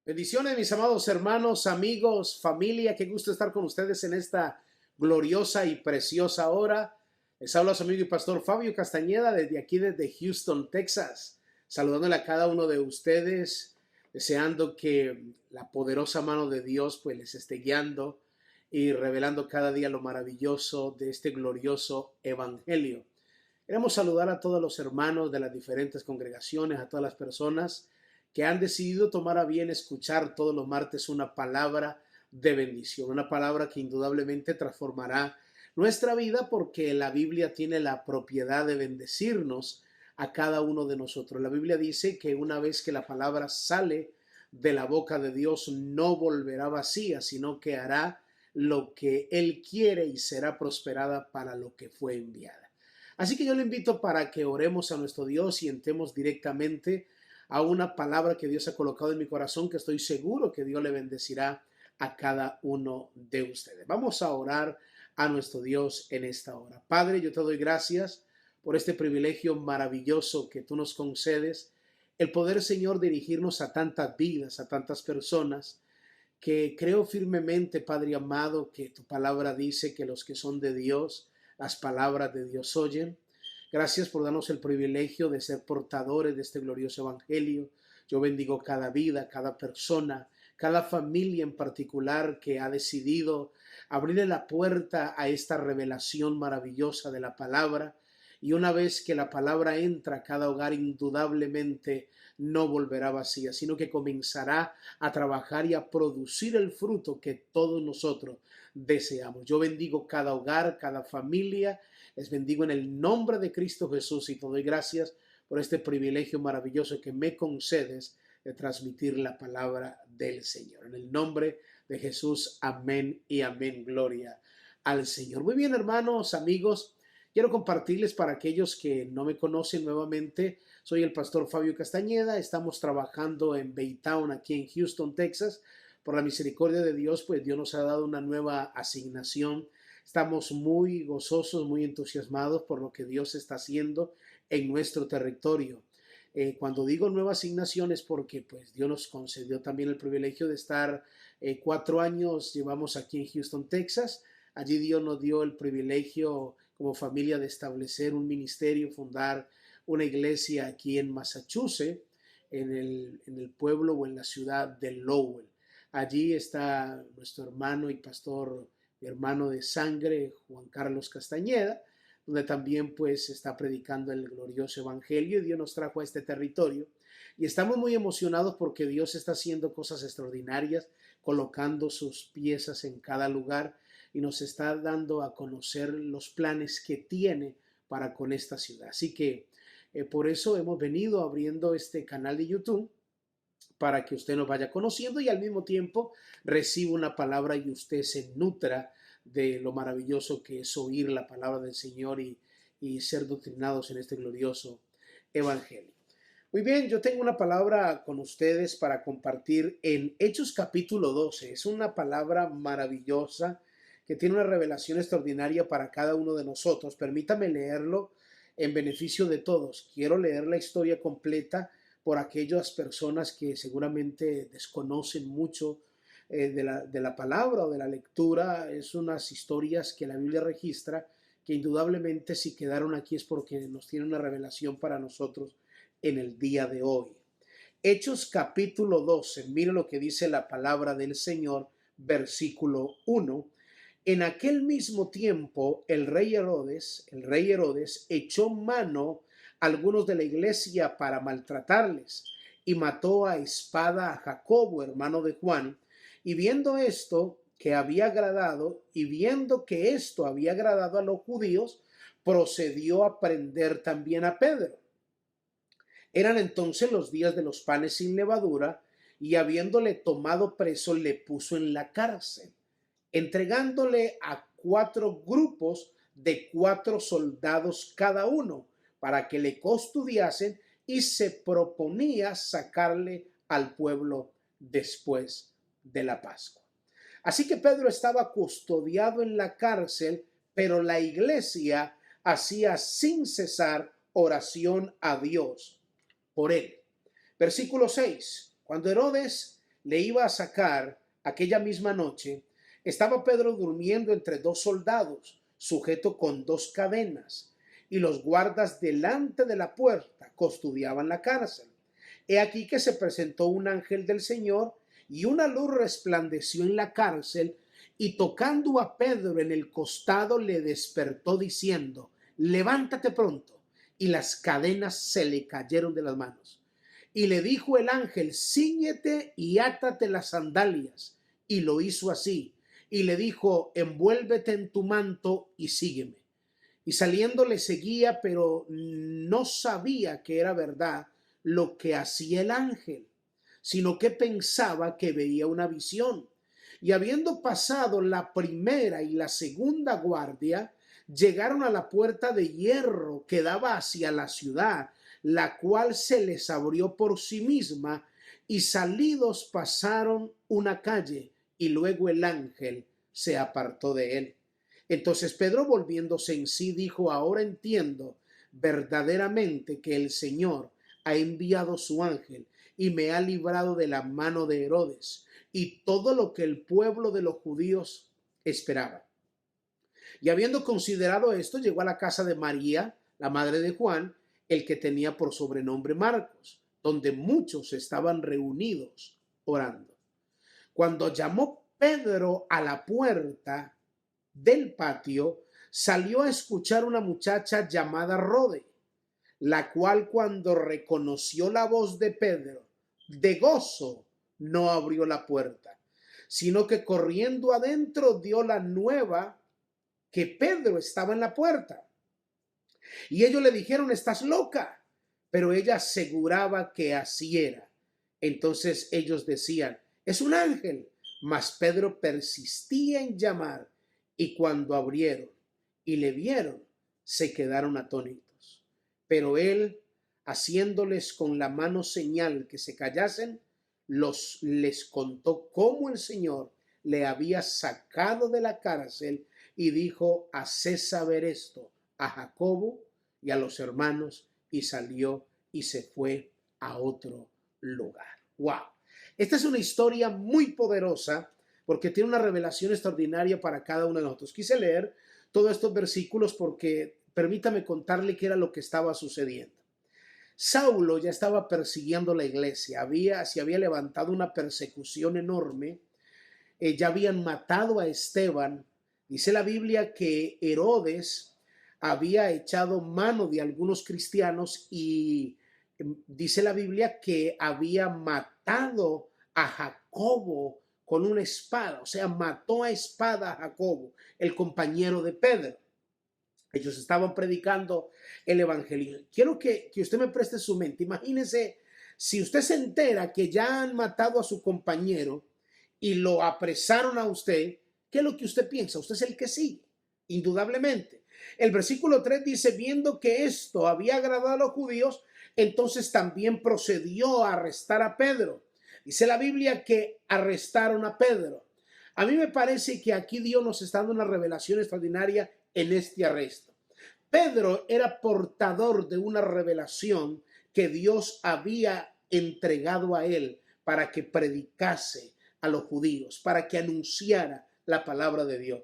Bendiciones, mis amados hermanos, amigos, familia. Qué gusto estar con ustedes en esta gloriosa y preciosa hora. Les habla su amigo y pastor Fabio Castañeda desde aquí, desde Houston, Texas. Saludándole a cada uno de ustedes, deseando que la poderosa mano de Dios pues les esté guiando y revelando cada día lo maravilloso de este glorioso evangelio. Queremos saludar a todos los hermanos de las diferentes congregaciones, a todas las personas que han decidido tomar a bien escuchar todos los martes una palabra de bendición, una palabra que indudablemente transformará nuestra vida porque la Biblia tiene la propiedad de bendecirnos a cada uno de nosotros. La Biblia dice que una vez que la palabra sale de la boca de Dios no volverá vacía, sino que hará lo que Él quiere y será prosperada para lo que fue enviada. Así que yo le invito para que oremos a nuestro Dios y entremos directamente a una palabra que Dios ha colocado en mi corazón, que estoy seguro que Dios le bendecirá a cada uno de ustedes. Vamos a orar a nuestro Dios en esta hora. Padre, yo te doy gracias por este privilegio maravilloso que tú nos concedes, el poder, Señor, dirigirnos a tantas vidas, a tantas personas, que creo firmemente, Padre amado, que tu palabra dice que los que son de Dios, las palabras de Dios oyen. Gracias por darnos el privilegio de ser portadores de este glorioso evangelio. Yo bendigo cada vida, cada persona, cada familia en particular que ha decidido abrirle la puerta a esta revelación maravillosa de la palabra. Y una vez que la palabra entra a cada hogar, indudablemente no volverá vacía, sino que comenzará a trabajar y a producir el fruto que todos nosotros deseamos. Yo bendigo cada hogar, cada familia, les bendigo en el nombre de Cristo Jesús y te doy gracias por este privilegio maravilloso que me concedes de transmitir la palabra del Señor. En el nombre de Jesús, amén y amén. Gloria al Señor. Muy bien, hermanos, amigos. Quiero compartirles para aquellos que no me conocen nuevamente, soy el pastor Fabio Castañeda, estamos trabajando en Baytown, aquí en Houston, Texas. Por la misericordia de Dios, pues Dios nos ha dado una nueva asignación. Estamos muy gozosos, muy entusiasmados por lo que Dios está haciendo en nuestro territorio. Cuando digo nueva asignación es porque pues Dios nos concedió también el privilegio de estar 4 años, llevamos aquí en Houston, Texas. Allí Dios nos dio el privilegio como familia de establecer un ministerio, fundar una iglesia aquí en Massachusetts, en el pueblo o en la ciudad de Lowell. Allí está nuestro hermano y pastor, hermano de sangre, Juan Carlos Castañeda, donde también pues está predicando el glorioso evangelio y Dios nos trajo a este territorio. Y estamos muy emocionados porque Dios está haciendo cosas extraordinarias, colocando sus piezas en cada lugar y nos está dando a conocer los planes que tiene para con esta ciudad. Así que por eso hemos venido abriendo este canal de YouTube para que usted nos vaya conociendo y al mismo tiempo reciba una palabra y usted se nutra de lo maravilloso que es oír la palabra del Señor y ser doctrinados en este glorioso evangelio. Muy bien, yo tengo una palabra con ustedes para compartir en Hechos capítulo 12. Es una palabra maravillosa que tiene una revelación extraordinaria para cada uno de nosotros. Permítame leerlo en beneficio de todos. Quiero leer la historia completa por aquellas personas que seguramente desconocen mucho de la palabra o de la lectura. Es unas historias que la Biblia registra que indudablemente si quedaron aquí es porque nos tiene una revelación para nosotros en el día de hoy. Hechos capítulo 12, mire lo que dice la palabra del Señor, versículo 1. En aquel mismo tiempo el rey Herodes echó mano a algunos de la iglesia para maltratarles y mató a espada a Jacobo, hermano de Juan, y viendo esto que había agradado y viendo que esto había agradado a los judíos, procedió a prender también a Pedro. Eran entonces los días de los panes sin levadura, y habiéndole tomado preso, le puso en la cárcel, entregándole a 4 grupos de 4 soldados cada uno, para que le custodiasen, y se proponía sacarle al pueblo después de la Pascua. Así que Pedro estaba custodiado en la cárcel, pero la iglesia hacía sin cesar oración a Dios por él. Versículo 6. Cuando Herodes le iba a sacar aquella misma noche, estaba Pedro durmiendo entre dos soldados, sujeto con dos cadenas, y los guardas delante de la puerta custodiaban la cárcel. He aquí que se presentó un ángel del Señor, y una luz resplandeció en la cárcel, y tocando a Pedro en el costado le despertó diciendo: levántate pronto. Y las cadenas se le cayeron de las manos. Y le dijo el ángel: cíñete y átate las sandalias. Y lo hizo así. Y le dijo: envuélvete en tu manto y sígueme. Y saliendo le seguía, pero no sabía que era verdad lo que hacía el ángel, sino que pensaba que veía una visión. Y habiendo pasado la primera y la segunda guardia, llegaron a la puerta de hierro que daba hacia la ciudad, la cual se les abrió por sí misma, y salidos pasaron una calle, y luego el ángel se apartó de él. Entonces Pedro, volviéndose en sí, dijo: ahora entiendo verdaderamente que el Señor ha enviado su ángel y me ha librado de la mano de Herodes y todo lo que el pueblo de los judíos esperaba. Y habiendo considerado esto, llegó a la casa de María, la madre de Juan, el que tenía por sobrenombre Marcos, donde muchos estaban reunidos orando. Cuando llamó Pedro a la puerta del patio, salió a escuchar una muchacha llamada Rode, la cual, cuando reconoció la voz de Pedro, de gozo no abrió la puerta, sino que corriendo adentro dio la nueva que Pedro estaba en la puerta. Y ellos le dijeron: estás loca. Pero ella aseguraba que así era. Entonces ellos decían: es un ángel. Mas Pedro persistía en llamar, y cuando abrieron y le vieron, se quedaron atónitos. Pero él, haciéndoles con la mano señal que se callasen, les contó cómo el Señor le había sacado de la cárcel, y dijo: haced saber esto a Jacobo y a los hermanos, y salió y se fue a otro lugar. ¡Wow! Esta es una historia muy poderosa porque tiene una revelación extraordinaria para cada uno de nosotros. Quise leer todos estos versículos porque permítame contarle qué era lo que estaba sucediendo. Saulo ya estaba persiguiendo la iglesia, se había levantado una persecución enorme, ya habían matado a Esteban. Dice la Biblia que Herodes había echado mano de algunos cristianos y dice la Biblia que había matado a Jacobo con una espada, o sea, mató a espada a Jacobo, el compañero de Pedro. Ellos estaban predicando el evangelio. Quiero que usted me preste su mente. Imagínese si usted se entera que ya han matado a su compañero y lo apresaron a usted, ¿qué es lo que usted piensa? Usted es el que sigue, indudablemente. El versículo 3 dice: viendo que esto había agradado a los judíos, entonces también procedió a arrestar a Pedro. Dice la Biblia que arrestaron a Pedro. A mí me parece que aquí Dios nos está dando una revelación extraordinaria en este arresto. Pedro era portador de una revelación que Dios había entregado a él para que predicase a los judíos, para que anunciara la palabra de Dios.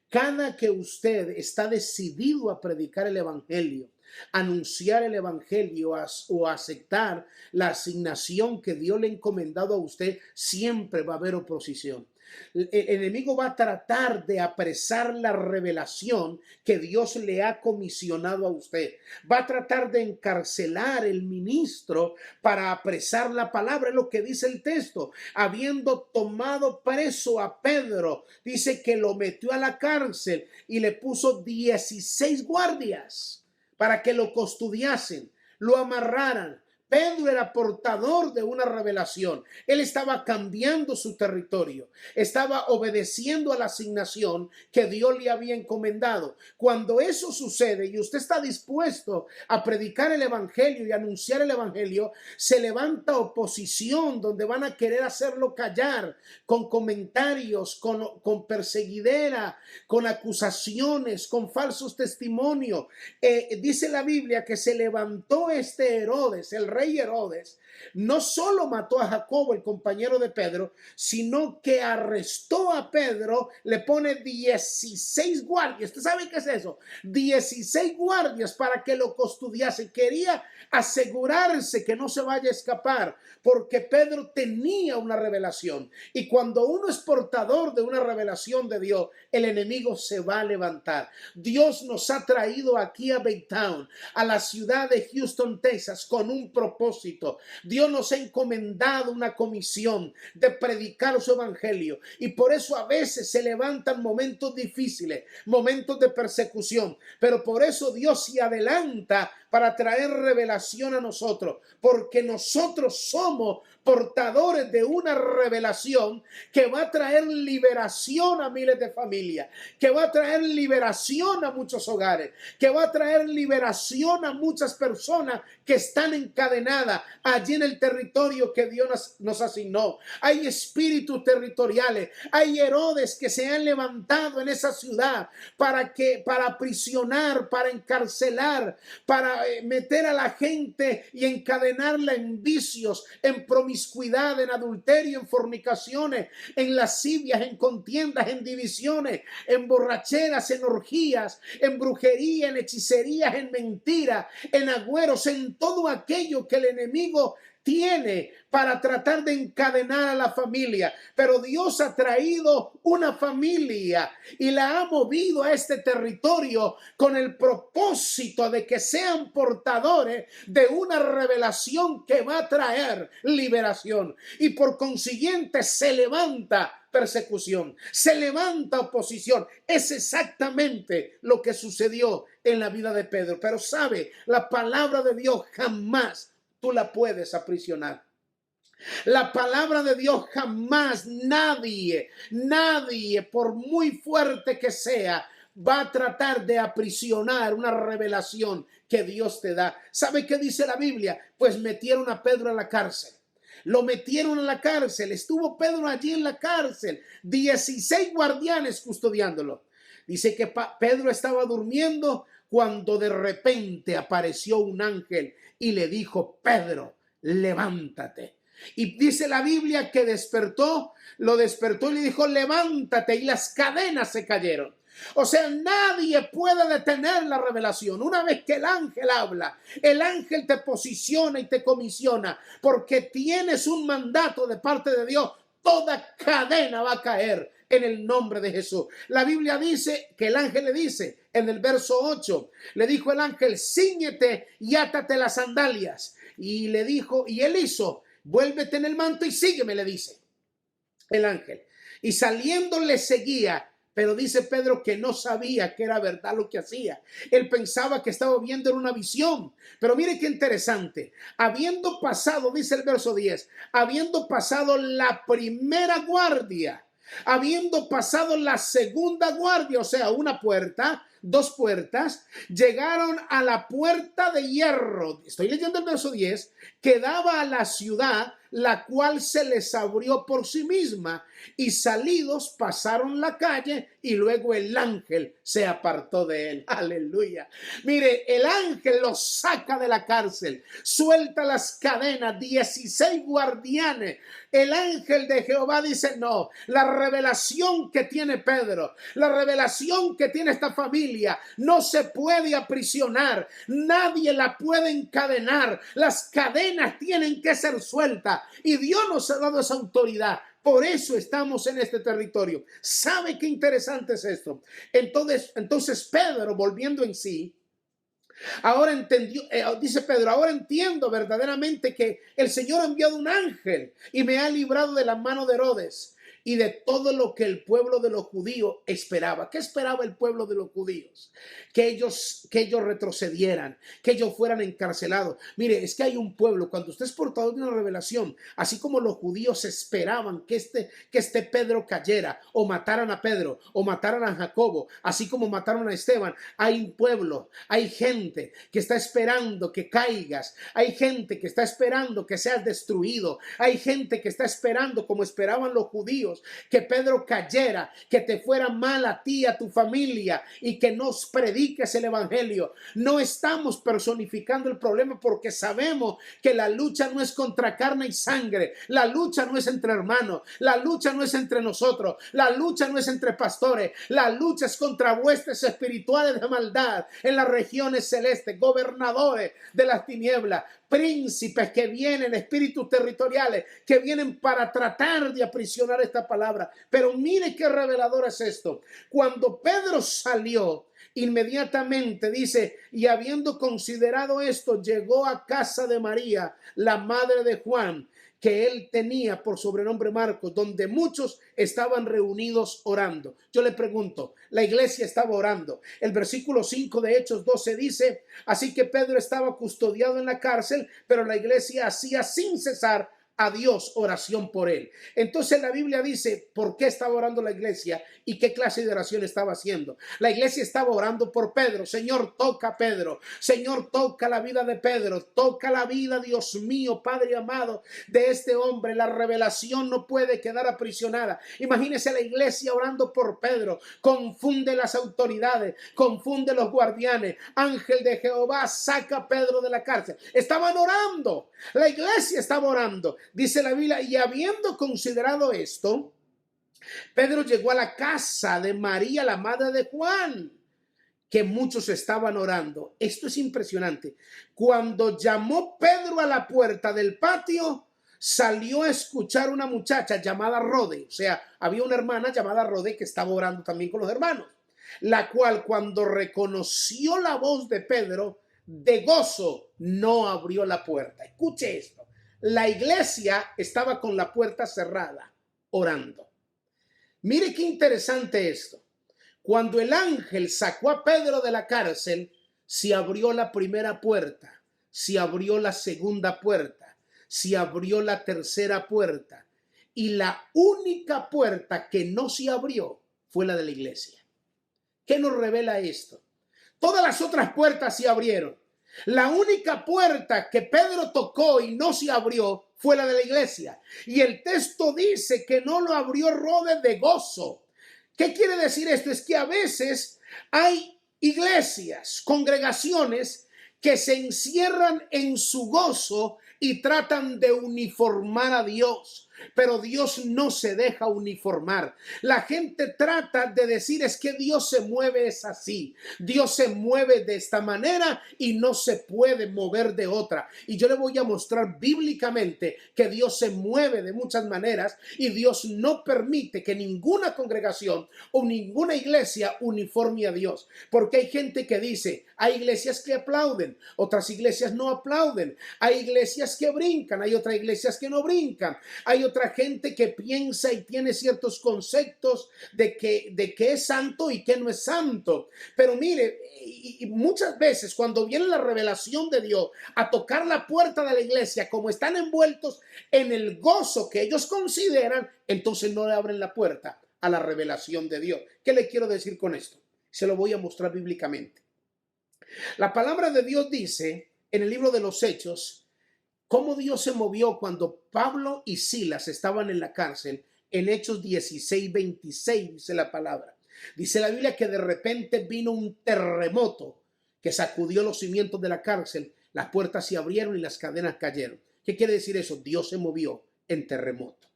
Cada que usted está decidido a predicar el evangelio, anunciar el evangelio o aceptar la asignación que Dios le ha encomendado a usted, siempre va a haber oposición. El enemigo va a tratar de apresar la revelación que Dios le ha comisionado a usted. Va a tratar de encarcelar el ministro para apresar la palabra. Es lo que dice el texto. Habiendo tomado preso a Pedro, dice que lo metió a la cárcel y le puso 16 guardias para que lo custodiasen, lo amarraran. Pedro era portador de una revelación. Él estaba cambiando su territorio, estaba obedeciendo a la asignación que Dios le había encomendado. Cuando eso sucede y usted está dispuesto a predicar el evangelio y anunciar el evangelio, se levanta oposición donde van a querer hacerlo callar con comentarios, con perseguidera, con acusaciones, con falsos testimonios. Dice la Biblia que se levantó este Herodes, el rey Herodes, no solo mató a Jacobo, el compañero de Pedro, sino que arrestó a Pedro, le pone 16 guardias. ¿Usted sabe qué es eso? 16 guardias para que lo custodiase. Quería asegurarse que no se vaya a escapar, porque Pedro tenía una revelación. Y cuando uno es portador de una revelación de Dios, el enemigo se va a levantar. Dios nos ha traído aquí a Baytown, a la ciudad de Houston, Texas, con un propósito. Dios nos ha encomendado una comisión de predicar su evangelio, y por eso a veces se levantan momentos difíciles, momentos de persecución, pero por eso Dios se adelanta para traer revelación a nosotros, porque nosotros somos portadores de una revelación que va a traer liberación a miles de familias, que va a traer liberación a muchos hogares, que va a traer liberación a muchas personas que están encadenadas allí en el territorio que Dios nos asignó. Hay espíritus territoriales, hay Herodes que se han levantado en esa ciudad para aprisionar, para encarcelar, para meter a la gente y encadenarla en vicios, en promiscuidad, en adulterio, en fornicaciones, en lascivias, en contiendas, en divisiones, en borracheras, en orgías, en brujería, en hechicerías, en mentira, en agüeros, en todo aquello que el enemigo tiene para tratar de encadenar a la familia. Pero Dios ha traído una familia y la ha movido a este territorio con el propósito de que sean portadores de una revelación que va a traer liberación. Y por consiguiente se levanta persecución, se levanta oposición. Es exactamente lo que sucedió en la vida de Pedro. Pero sabe, la palabra de Dios jamás tú la puedes aprisionar. La palabra de Dios jamás nadie, por muy fuerte que sea, va a tratar de aprisionar una revelación que Dios te da. ¿Sabe qué dice la Biblia? Pues metieron a Pedro a la cárcel. Lo metieron en la cárcel. Estuvo Pedro allí en la cárcel. 16 guardianes custodiándolo. Dice que Pedro estaba durmiendo cuando de repente apareció un ángel y le dijo: Pedro, levántate. Y dice la Biblia que lo despertó y le dijo: levántate, y las cadenas se cayeron. O sea, nadie puede detener la revelación. Una vez que el ángel habla, el ángel te posiciona y te comisiona, porque tienes un mandato de parte de Dios. Toda cadena va a caer en el nombre de Jesús. La Biblia dice que el ángel le dice en el verso 8, le dijo el ángel: cíñete y átate las sandalias. Y le dijo, y él hizo: vuélvete en el manto y sígueme, le dice el ángel. Y saliendo le seguía. Pero dice Pedro que no sabía que era verdad lo que hacía. Él pensaba que estaba viendo en una visión. Pero mire qué interesante. Habiendo pasado, dice el verso 10, habiendo pasado la primera guardia, habiendo pasado la segunda guardia, o sea, una puerta, dos puertas, llegaron a la puerta de hierro. Estoy leyendo el verso 10, que daba a la ciudad, la cual se les abrió por sí misma, y salidos pasaron la calle, y luego el ángel se apartó de él. Aleluya. Mire, el ángel los saca de la cárcel, suelta las cadenas, 16 guardianes. El ángel de Jehová dice: no, la revelación que tiene Pedro, la revelación que tiene esta familia, no se puede aprisionar, nadie la puede encadenar, las cadenas tienen que ser sueltas, y Dios nos ha dado esa autoridad. Por eso estamos en este territorio. ¿Sabe qué interesante es esto? Entonces Pedro, volviendo en sí, ahora entendió, dice Pedro: ahora entiendo verdaderamente que el Señor ha enviado un ángel y me ha librado de la mano de Herodes y de todo lo que el pueblo de los judíos esperaba. ¿Qué esperaba el pueblo de los judíos? Que ellos retrocedieran, que ellos fueran encarcelados. Mire, es que hay un pueblo, cuando usted es portador de una revelación, así como los judíos esperaban que este Pedro cayera, o mataran a Pedro, o mataran a Jacobo, así como mataron a Esteban, hay un pueblo, hay gente que está esperando que caigas, hay gente que está esperando que seas destruido, hay gente que está esperando, como esperaban los judíos, amigos, que Pedro cayera, que te fuera mal a ti, a tu familia y que nos prediques el evangelio. No estamos personificando el problema porque sabemos que la lucha no es contra carne y sangre, la lucha no es entre hermanos, la lucha no es entre nosotros, la lucha no es entre pastores, la lucha es contra huestes espirituales de maldad en las regiones celestes, gobernadores de las tinieblas, príncipes que vienen, espíritus territoriales que vienen para tratar de aprisionar esta palabra. Pero mire qué revelador es esto. Cuando Pedro salió, inmediatamente dice, y habiendo considerado esto, llegó a casa de María, la madre de Juan, que él tenía por sobrenombre Marcos, donde muchos estaban reunidos orando. Yo le pregunto, la iglesia estaba orando. El versículo 5 de Hechos 12 dice, así que Pedro estaba custodiado en la cárcel, pero la iglesia hacía sin cesar a Dios oración por él. Entonces la Biblia dice por qué estaba orando la iglesia y qué clase de oración estaba haciendo. La iglesia estaba orando por Pedro. Señor, toca a Pedro. Señor, toca la vida de Pedro. Toca la vida, Dios mío, Padre amado, de este hombre. La revelación no puede quedar aprisionada. Imagínese la iglesia orando por Pedro. Confunde las autoridades, confunde los guardianes. Ángel de Jehová, saca a Pedro de la cárcel. Estaban orando. La iglesia estaba orando. Dice la Biblia, y habiendo considerado esto, Pedro llegó a la casa de María, la madre de Juan, que muchos estaban orando. Esto es impresionante. Cuando llamó Pedro a la puerta del patio, salió a escuchar una muchacha llamada Rode. O sea, había una hermana llamada Rode que estaba orando también con los hermanos, la cual cuando reconoció la voz de Pedro, de gozo, no abrió la puerta. Escuche esto. La iglesia estaba con la puerta cerrada, orando. Mire qué interesante esto. Cuando el ángel sacó a Pedro de la cárcel, se abrió la primera puerta, se abrió la segunda puerta, se abrió la tercera puerta. Y la única puerta que no se abrió fue la de la iglesia. ¿Qué nos revela esto? Todas las otras puertas se abrieron. La única puerta que Pedro tocó y no se abrió fue la de la iglesia. Y el texto dice que no lo abrió Rode de gozo. ¿Qué quiere decir esto? Es que a veces hay iglesias, congregaciones que se encierran en su gozo y tratan de uniformar a Dios. Pero Dios no se deja uniformar. La gente trata de decir es que Dios se mueve es así. Dios se mueve de esta manera y no se puede mover de otra. Y yo le voy a mostrar bíblicamente que Dios se mueve de muchas maneras y Dios no permite que ninguna congregación o ninguna iglesia uniforme a Dios. Porque hay gente que dice, hay iglesias que aplauden, otras iglesias no aplauden. Hay iglesias que brincan, hay otras iglesias que no brincan. Hay otra gente que piensa y tiene ciertos conceptos de que es santo y que no es santo. Pero mire, y muchas veces cuando viene la revelación de Dios a tocar la puerta de la iglesia, como están envueltos en el gozo que ellos consideran, entonces no le abren la puerta a la revelación de Dios. ¿Qué le quiero decir con esto? Se lo voy a mostrar bíblicamente. La palabra de Dios dice en el libro de los Hechos, cómo Dios se movió cuando Pablo y Silas estaban en la cárcel. En Hechos 16:26 dice la palabra. Dice la Biblia que de repente vino un terremoto que sacudió los cimientos de la cárcel. Las puertas se abrieron y las cadenas cayeron. ¿Qué quiere decir eso? Dios se movió en terremoto.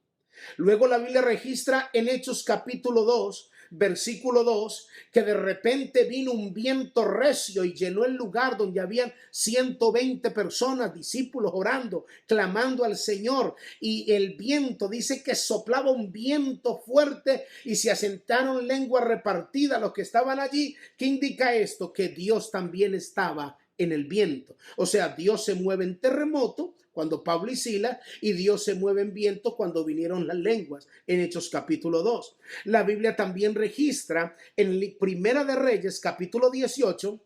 Luego la Biblia registra en Hechos capítulo 2, versículo 2, que de repente vino un viento recio y llenó el lugar donde habían 120 personas, discípulos orando, clamando al Señor. Y el viento dice que soplaba un viento fuerte y se asentaron lenguas repartidas los que estaban allí. ¿Qué indica esto? Que Dios también estaba en el viento. O sea, Dios se mueve en terremoto cuando Pablo y Silas, y Dios se mueve en viento cuando vinieron las lenguas en Hechos capítulo 2. La Biblia también registra en Primera de Reyes capítulo 18,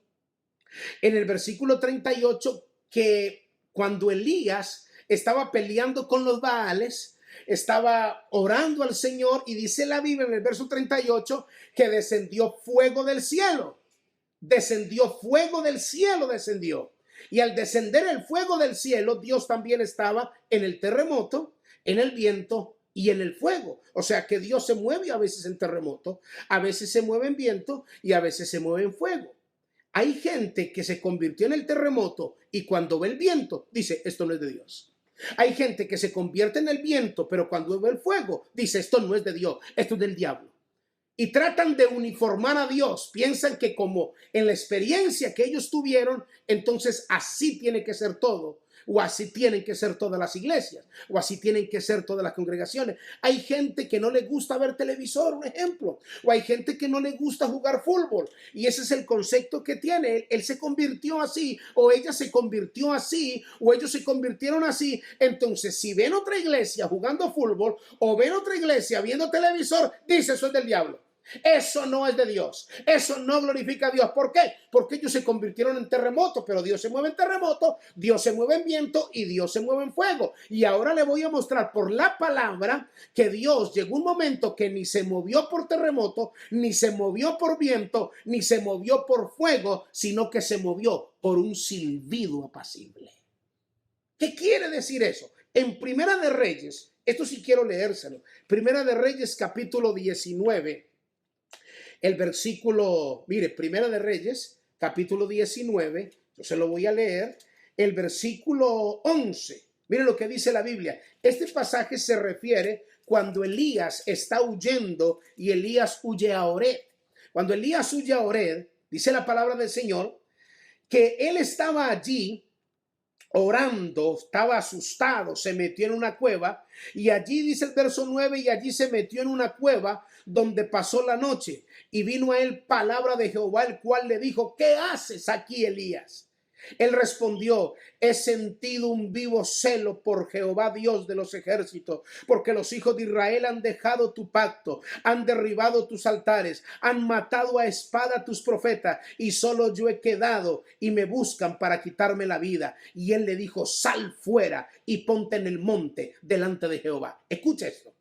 en el versículo 38, que cuando Elías estaba peleando con los Baales, estaba orando al Señor, y dice la Biblia en el verso 38 que descendió fuego del cielo. Descendió fuego del cielo, descendió. Y al descender el fuego del cielo, Dios también estaba en el terremoto, en el viento y en el fuego. O sea que Dios se mueve a veces en terremoto, a veces se mueve en viento y a veces se mueve en fuego. Hay gente que se convirtió en el terremoto y cuando ve el viento dice, esto no es de Dios. Hay gente que se convierte en el viento, pero cuando ve el fuego dice, esto no es de Dios, esto es del diablo. Y tratan de uniformar a Dios. Piensan que como en la experiencia que ellos tuvieron, entonces así tiene que ser todo. O así tienen que ser todas las iglesias. O así tienen que ser todas las congregaciones. Hay gente que no le gusta ver televisor, un ejemplo. O hay gente que no le gusta jugar fútbol. Y ese es el concepto que tiene. Él se convirtió así. O ella se convirtió así. O ellos se convirtieron así. Entonces, si ven otra iglesia jugando fútbol. O ven otra iglesia viendo televisor. Dice, eso es del diablo. Eso no es de Dios. Eso no glorifica a Dios. ¿Por qué? Porque ellos se convirtieron en terremoto, pero Dios se mueve en terremoto, Dios se mueve en viento y Dios se mueve en fuego. Y ahora le voy a mostrar por la palabra que Dios llegó un momento que ni se movió por terremoto, ni se movió por viento, ni se movió por fuego, sino que se movió por un silbido apacible. ¿Qué quiere decir eso? En Primera de Reyes, esto sí quiero leérselo. Primera de Reyes, capítulo 19. El versículo, mire, Primera de Reyes, capítulo 19, yo se lo voy a leer, el versículo 11. Mire lo que dice la Biblia. Este pasaje se refiere cuando Elías está huyendo y Elías huye a Oreb. Cuando Elías huye a Oreb, dice la palabra del Señor, que él estaba allí orando, estaba asustado, se metió en una cueva y allí dice el verso 9, y allí se metió en una cueva donde pasó la noche y vino a él palabra de Jehová, el cual le dijo, ¿qué haces aquí, Elías? Él respondió, he sentido un vivo celo por Jehová Dios de los ejércitos, porque los hijos de Israel han dejado tu pacto, han derribado tus altares, han matado a espada tus profetas, y solo yo he quedado y me buscan para quitarme la vida. Y él le dijo, sal fuera y ponte en el monte delante de Jehová. Escucha esto.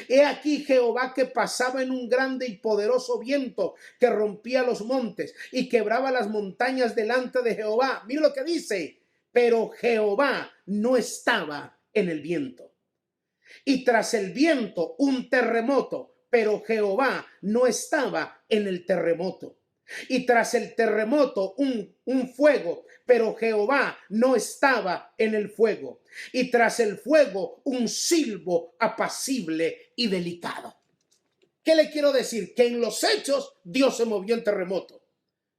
He aquí Jehová que pasaba en un grande y poderoso viento que rompía los montes y quebraba las montañas delante de Jehová. Mira lo que dice, pero Jehová no estaba en el viento. Y tras el viento un terremoto, pero Jehová no estaba en el terremoto. Y tras el terremoto un fuego, pero Jehová no estaba en el fuego. Y tras el fuego un silbo apacible y delicado. ¿Qué le quiero decir? Que en los hechos Dios se movió en terremoto,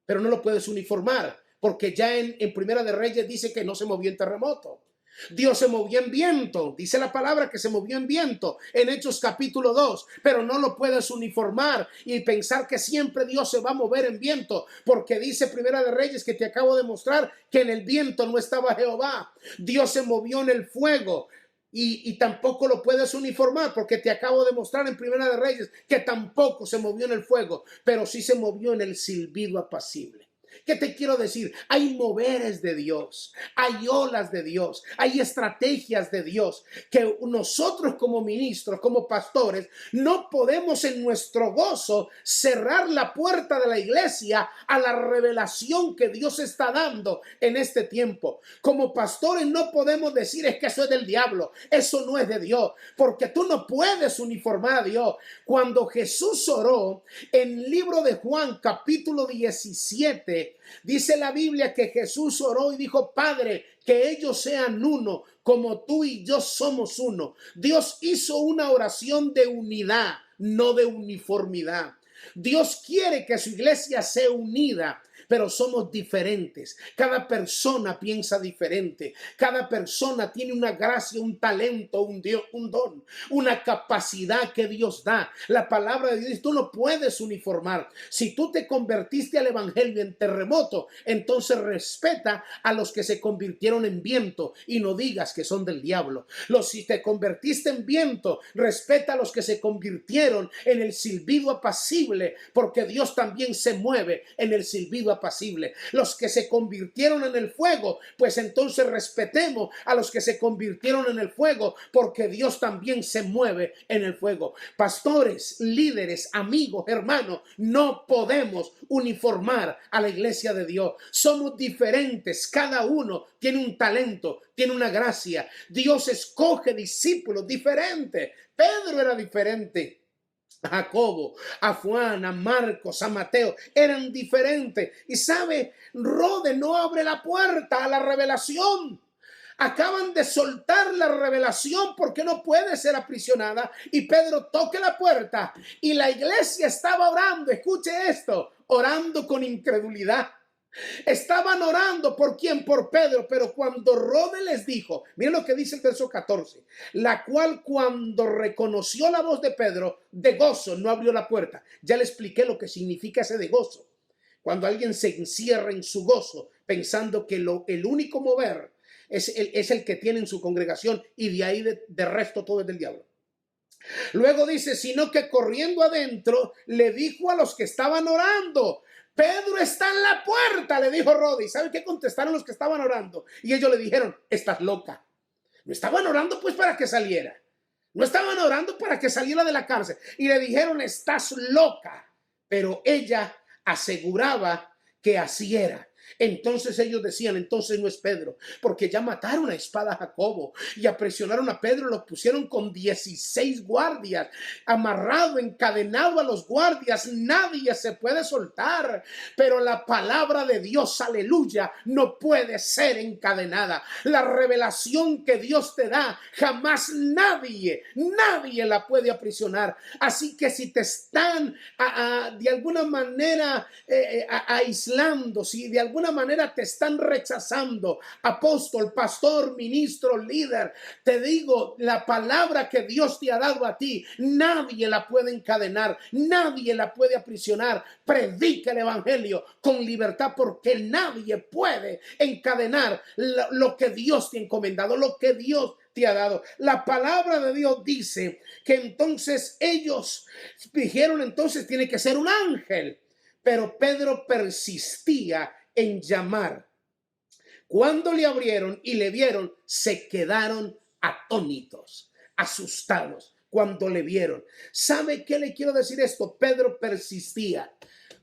pero no lo puedes uniformar, porque ya en Primera de Reyes dice que no se movió en terremoto. Dios se movió en viento, dice la palabra que se movió en viento en Hechos capítulo 2, pero no lo puedes uniformar y pensar que siempre Dios se va a mover en viento, porque dice Primera de Reyes que te acabo de mostrar que en el viento no estaba Jehová. Dios se movió en el fuego. Y tampoco lo puedes uniformar, porque te acabo de mostrar en Primera de Reyes que tampoco se movió en el fuego, pero sí se movió en el silbido apacible. ¿Qué te quiero decir? Hay moveres de Dios, hay olas de Dios, hay estrategias de Dios que nosotros como ministros, como pastores, no podemos en nuestro gozo cerrar la puerta de la iglesia a la revelación que Dios está dando en este tiempo. Como pastores no podemos decir es que eso es del diablo, eso no es de Dios, porque tú no puedes uniformar a Dios. Cuando Jesús oró en el libro de Juan capítulo 17, dice la Biblia que Jesús oró y dijo, Padre, que ellos sean uno, como tú y yo somos uno. Dios hizo una oración de unidad, no de uniformidad. Dios quiere que su iglesia sea unida, pero somos diferentes. Cada persona piensa diferente. Cada persona tiene una gracia, un talento, un don, una capacidad que Dios da. La palabra de Dios, tú no puedes uniformar. Si tú te convertiste al evangelio en terremoto, entonces respeta a los que se convirtieron en viento y no digas que son del diablo. Si te convertiste en viento, respeta a los que se convirtieron en el silbido apacible, porque Dios también se mueve en el silbido apacible. apacible. Los que se convirtieron en el fuego, pues entonces respetemos a los que se convirtieron en el fuego, porque Dios también se mueve en el fuego. Pastores, líderes, amigos, hermanos, no podemos uniformar a la iglesia de Dios. Somos diferentes, cada uno tiene un talento, tiene una gracia. Dios escoge discípulos diferentes. Pedro era diferente. A Jacobo, a Juan, a Marcos, a Mateo, eran diferentes. Y sabe, Rode no abre la puerta a la revelación. Acaban de soltar la revelación porque no puede ser aprisionada. Y Pedro toca la puerta y la iglesia estaba orando. Escuche esto, orando con incredulidad. Estaban orando ¿por quién? Por Pedro, pero cuando Rode les dijo, miren lo que dice el verso 14, la cual cuando reconoció la voz de Pedro, de gozo no abrió la puerta. Ya le expliqué lo que significa ese de gozo. Cuando alguien se encierra en su gozo, pensando que el único mover es el que tiene en su congregación y de ahí de resto todo es del diablo. Luego dice, sino que corriendo adentro le dijo a los que estaban orando, Pedro está en la puerta, le dijo Rode. ¿Y sabe qué contestaron los que estaban orando? Y ellos le dijeron, estás loca. No estaban orando pues para que saliera. No estaban orando para que saliera de la cárcel. Y le dijeron, estás loca. Pero ella aseguraba que así era. Entonces ellos decían, entonces no es Pedro, porque ya mataron a espada a Jacobo y apresionaron a Pedro, lo pusieron con 16 guardias, amarrado, encadenado a los guardias, nadie se puede soltar, pero la palabra de Dios, aleluya, no puede ser encadenada. La revelación que Dios te da, jamás nadie la puede aprisionar. Así que si te están de alguna manera aislando, si de alguna manera te están rechazando, apóstol, pastor, ministro, líder, te digo, la palabra que Dios te ha dado a ti, nadie la puede encadenar, nadie la puede aprisionar. Predica el evangelio con libertad, porque nadie puede encadenar lo que Dios te ha encomendado, lo que Dios te ha dado. La palabra de Dios dice que entonces ellos dijeron, entonces tiene que ser un ángel. Pero Pedro persistía en llamar. Cuando le abrieron y le vieron, se quedaron atónitos, asustados cuando le vieron. ¿Sabe qué le quiero decir esto? Pedro persistía.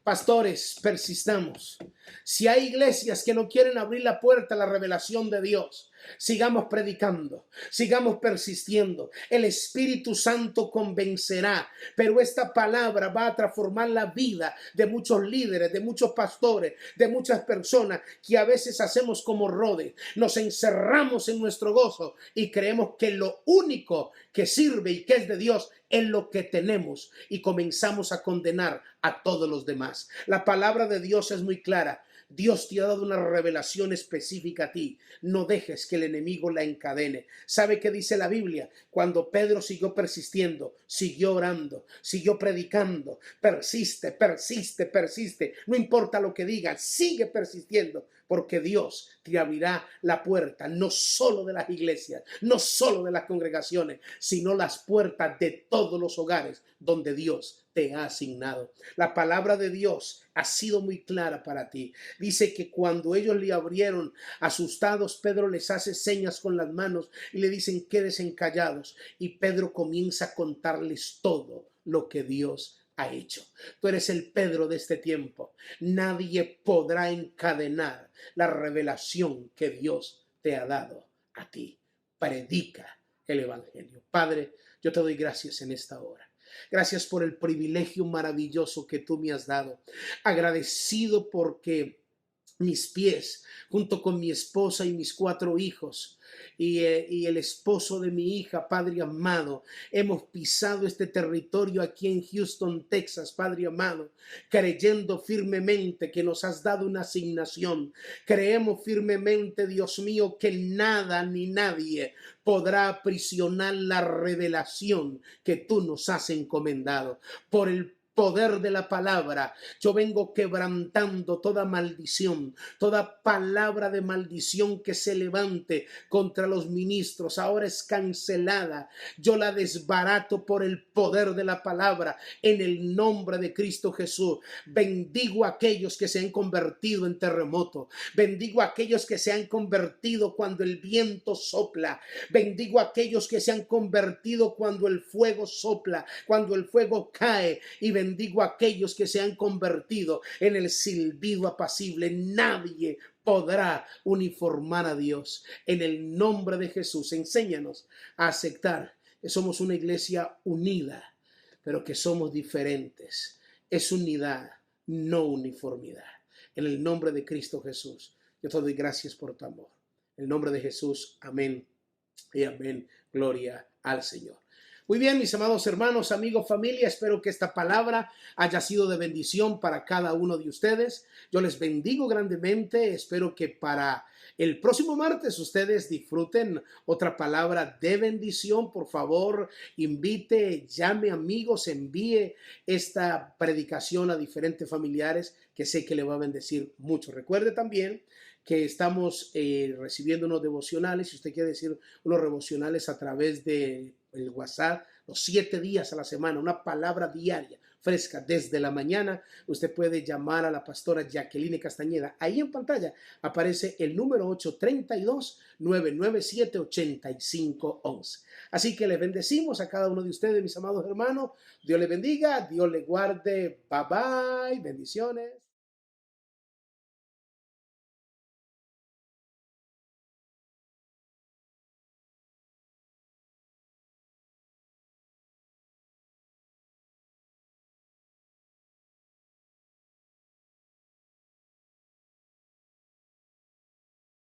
Pastores, persistamos. Si hay iglesias que no quieren abrir la puerta a la revelación de Dios, sigamos predicando, sigamos persistiendo. El Espíritu Santo convencerá, pero esta palabra va a transformar la vida de muchos líderes, de muchos pastores, de muchas personas que a veces hacemos como Rode, nos encerramos en nuestro gozo y creemos que lo único que sirve y que es de Dios es lo que tenemos y comenzamos a condenar a todos los demás. La palabra de Dios es muy clara. Dios te ha dado una revelación específica a ti. No dejes que el enemigo la encadene. ¿Sabe qué dice la Biblia? Cuando Pedro siguió persistiendo, siguió orando, siguió predicando, persiste, persiste, persiste. No importa lo que digan, sigue persistiendo, porque Dios te abrirá la puerta, no solo de las iglesias, no solo de las congregaciones, sino las puertas de todos los hogares donde Dios te ha asignado. La palabra de Dios ha sido muy clara para ti. Dice que cuando ellos le abrieron, asustados, Pedro les hace señas con las manos y le dicen, quédense callados. Y Pedro comienza a contarles todo lo que Dios ha hecho. Tú eres el Pedro de este tiempo. Nadie podrá encadenar la revelación que Dios te ha dado a ti. Predica el evangelio. Padre, yo te doy gracias en esta hora. Gracias por el privilegio maravilloso que tú me has dado. Agradecido porque mis pies, junto con mi esposa y mis 4 hijos y el esposo de mi hija, Padre amado, hemos pisado este territorio aquí en Houston, Texas, Padre amado, creyendo firmemente que nos has dado una asignación. Creemos firmemente, Dios mío, que nada ni nadie podrá aprisionar la revelación que tú nos has encomendado. Por el poder de la palabra. Yo vengo quebrantando toda maldición, toda palabra de maldición que se levante contra los ministros. Ahora es cancelada. Yo la desbarato por el poder de la palabra en el nombre de Cristo Jesús. Bendigo a aquellos que se han convertido en terremoto. Bendigo a aquellos que se han convertido cuando el viento sopla. Bendigo a aquellos que se han convertido cuando el fuego sopla, cuando el fuego cae. Y bendigo a aquellos que se han convertido en el silbido apacible. Nadie podrá uniformar a Dios. En el nombre de Jesús, enséñanos a aceptar que somos una iglesia unida, pero que somos diferentes. Es unidad, no uniformidad. En el nombre de Cristo Jesús, yo te doy gracias por tu amor. En el nombre de Jesús, amén y amén. Gloria al Señor. Muy bien, mis amados hermanos, amigos, familia, espero que esta palabra haya sido de bendición para cada uno de ustedes. Yo les bendigo grandemente. Espero que para el próximo martes ustedes disfruten otra palabra de bendición. Por favor, invite, llame amigos, envíe esta predicación a diferentes familiares que sé que le va a bendecir mucho. Recuerde también que estamos recibiendo unos devocionales. Si usted quiere decir unos devocionales a través de el WhatsApp, los 7 días a la semana, una palabra diaria, fresca, desde la mañana, usted puede llamar a la pastora Jacqueline Castañeda. Ahí en pantalla aparece el número 832-997-8511. Así que les bendecimos a cada uno de ustedes, mis amados hermanos. Dios les bendiga, Dios les guarde. Bye bye, bendiciones.